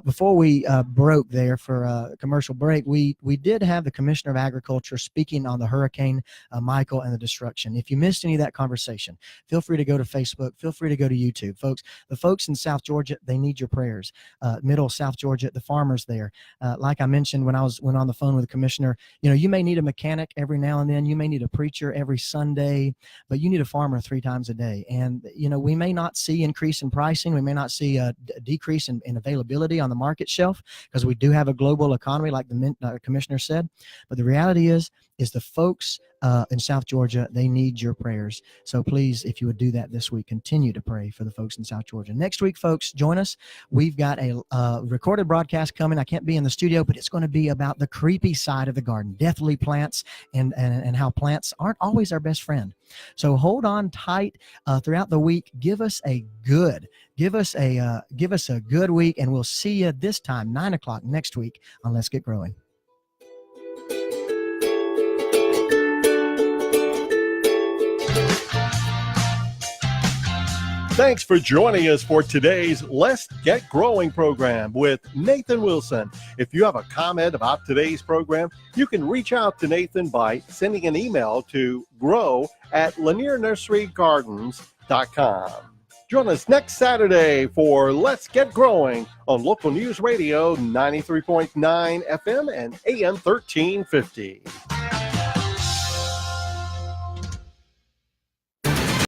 [SPEAKER 4] Before we broke there for a commercial break, we did have the Commissioner of Agriculture speaking on the Hurricane Michael and the destruction. If you missed any of that conversation, feel free to go to Facebook, feel free to go to YouTube. Folks, the folks in South Georgia, they need your prayers. Middle South Georgia, the farmers there. Like I mentioned when I went on the phone with the commissioner, you may need a mechanic every now and then, you may need a preacher every Sunday, but you need a farmer 3 times a day. And we may not see increase in pricing, we may not see a decrease in availability on the market shelf because we do have a global economy, like the commissioner said. But the reality is the folks in South Georgia, they need your prayers. So please, if you would do that this week, continue to pray for the folks in South Georgia. Next week, folks, join us. We've got a recorded broadcast coming. I can't be in the studio, but it's going to be about the creepy side of the garden, deathly plants, and how plants aren't always our best friend. So hold on tight throughout the week. Give us a good week, and we'll see you this time, 9 o'clock next week on Let's Get Growing.
[SPEAKER 3] Thanks for joining us for today's Let's Get Growing program with Nathan Wilson. If you have a comment about today's program, you can reach out to Nathan by sending an email to grow@LanierNurseryGardens.com. Join us next Saturday for Let's Get Growing on Local News Radio 93.9 FM and AM 1350.